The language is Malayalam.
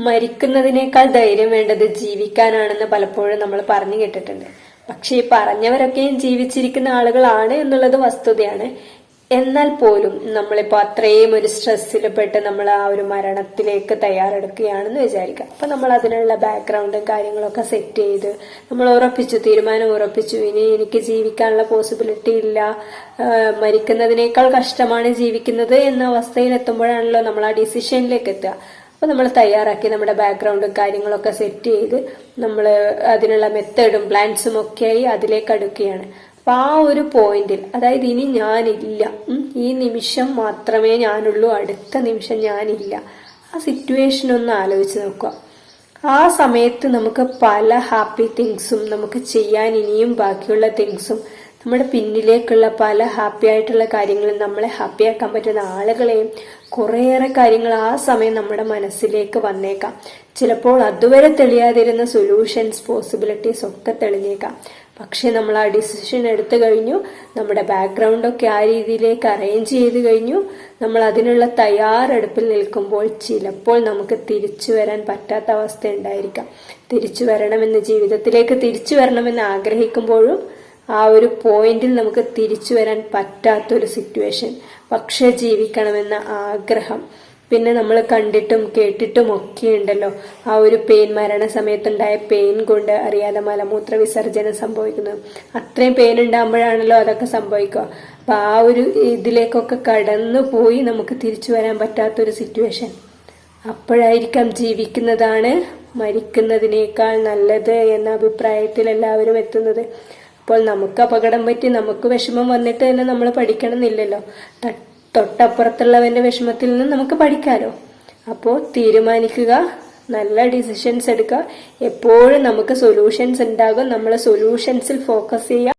മരിക്കുന്നതിനേക്കാൾ ധൈര്യം വേണ്ടത് ജീവിക്കാനാണെന്ന് പലപ്പോഴും നമ്മൾ പറഞ്ഞു കേട്ടിട്ടുണ്ട്. പക്ഷെ ഈ പറഞ്ഞവരൊക്കെയും ജീവിച്ചിരിക്കുന്ന ആളുകളാണ് എന്നുള്ളത് വസ്തുതയാണ്. എന്നാൽ പോലും നമ്മളിപ്പോ അത്രയും ഒരു സ്ട്രെസ്സിൽ പെട്ട് നമ്മൾ ആ ഒരു മരണത്തിലേക്ക് തയ്യാറെടുക്കുകയാണെന്ന് വിചാരിക്കാം. അപ്പൊ നമ്മൾ അതിനുള്ള ബാക്ക്ഗ്രൗണ്ടും കാര്യങ്ങളൊക്കെ സെറ്റ് ചെയ്ത് നമ്മൾ തീരുമാനം ഉറപ്പിച്ചു, ഇനി എനിക്ക് ജീവിക്കാനുള്ള പോസിബിലിറ്റി ഇല്ല, മരിക്കുന്നതിനേക്കാൾ കഷ്ടമാണ് ജീവിക്കുന്നത് എന്ന അവസ്ഥയിൽ എത്തുമ്പോഴാണല്ലോ നമ്മൾ ആ ഡിസിഷനിലേക്ക് എത്തുക. അപ്പൊ നമ്മൾ തയ്യാറാക്കി നമ്മുടെ ബാക്ക്ഗ്രൗണ്ടും കാര്യങ്ങളൊക്കെ സെറ്റ് ചെയ്ത് നമ്മൾ അതിനുള്ള മെത്തേഡും പ്ലാൻസും ഒക്കെയായി അതിലേക്ക് അടുക്കുകയാണ്. അപ്പൊ ആ ഒരു പോയിന്റിൽ, അതായത് ഇനി ഞാനില്ല, ഈ നിമിഷം മാത്രമേ ഞാനുള്ളൂ, അടുത്ത നിമിഷം ഞാനില്ല, ആ സിറ്റുവേഷൻ ഒന്ന് ആലോചിച്ച് നോക്കുക. ആ സമയത്ത് നമുക്ക് പല ഹാപ്പി തിങ്സും, നമുക്ക് ചെയ്യാൻ ഇനിയും ബാക്കിയുള്ള തിങ്സും, നമ്മുടെ പിന്നിലേക്കുള്ള പല ഹാപ്പി ആയിട്ടുള്ള കാര്യങ്ങളും, നമ്മളെ ഹാപ്പിയാക്കാൻ പറ്റുന്ന ആളുകളെയും കുറേയേറെ കാര്യങ്ങൾ ആ സമയം നമ്മുടെ മനസ്സിലേക്ക് വന്നേക്കാം. ചിലപ്പോൾ അതുവരെ തെളിയാതിരുന്ന സൊല്യൂഷൻസ്, പോസിബിലിറ്റീസ് ഒക്കെ തെളിഞ്ഞേക്കാം. പക്ഷെ നമ്മൾ ആ ഡിസിഷൻ എടുത്തു കഴിഞ്ഞു, നമ്മുടെ ബാക്ക്ഗ്രൗണ്ടൊക്കെ ആ രീതിയിലേക്ക് അറേഞ്ച് ചെയ്ത് കഴിഞ്ഞു, നമ്മൾ അതിനുള്ള തയ്യാറെടുപ്പിൽ നിൽക്കുമ്പോൾ ചിലപ്പോൾ നമുക്ക് തിരിച്ചു വരാൻ പറ്റാത്ത അവസ്ഥ ഉണ്ടായിരിക്കാം. തിരിച്ചു വരണമെന്ന്, ജീവിതത്തിലേക്ക് തിരിച്ചു വരണമെന്ന് ആഗ്രഹിക്കുമ്പോഴും ആ ഒരു പോയിന്റിൽ നമുക്ക് തിരിച്ചു വരാൻ പറ്റാത്തൊരു സിറ്റുവേഷൻ, പക്ഷെ ജീവിക്കണമെന്ന ആഗ്രഹം. പിന്നെ നമ്മൾ കണ്ടിട്ടും കേട്ടിട്ടും ഒക്കെ ഉണ്ടല്ലോ ആ ഒരു പെയിൻ, മരണസമയത്തുണ്ടായ പെയിൻ കൊണ്ട് അറിയാതെ മലമൂത്ര വിസർജനം സംഭവിക്കുന്നത്. അത്രയും പെയിൻ ഉണ്ടാകുമ്പോഴാണല്ലോ അതൊക്കെ സംഭവിക്കുക. അപ്പൊ ആ ഒരു ഇതിലേക്കൊക്കെ കടന്നു പോയി നമുക്ക് തിരിച്ചു വരാൻ പറ്റാത്തൊരു സിറ്റുവേഷൻ, അപ്പോഴായിരിക്കാം ജീവിക്കുന്നതാണ് മരിക്കുന്നതിനേക്കാൾ നല്ലത് എന്ന അഭിപ്രായത്തിൽ എല്ലാവരും എത്തുന്നത്. അപ്പോൾ നമുക്ക് അപകടം പറ്റി നമുക്ക് വിഷമം വന്നിട്ട് തന്നെ നമ്മൾ പഠിക്കണമെന്നില്ലല്ലോ. തൊട്ടപ്പുറത്തുള്ളവന്റെ വിഷമത്തിൽ നിന്ന് നമുക്ക് പഠിക്കാലോ. അപ്പോൾ തീരുമാനിക്കുക, നല്ല ഡിസിഷൻസ് എടുക്കുക. എപ്പോഴും നമുക്ക് സൊല്യൂഷൻസ് ഉണ്ടാകും, നമ്മൾ സൊല്യൂഷൻസിൽ ഫോക്കസ് ചെയ്യുക.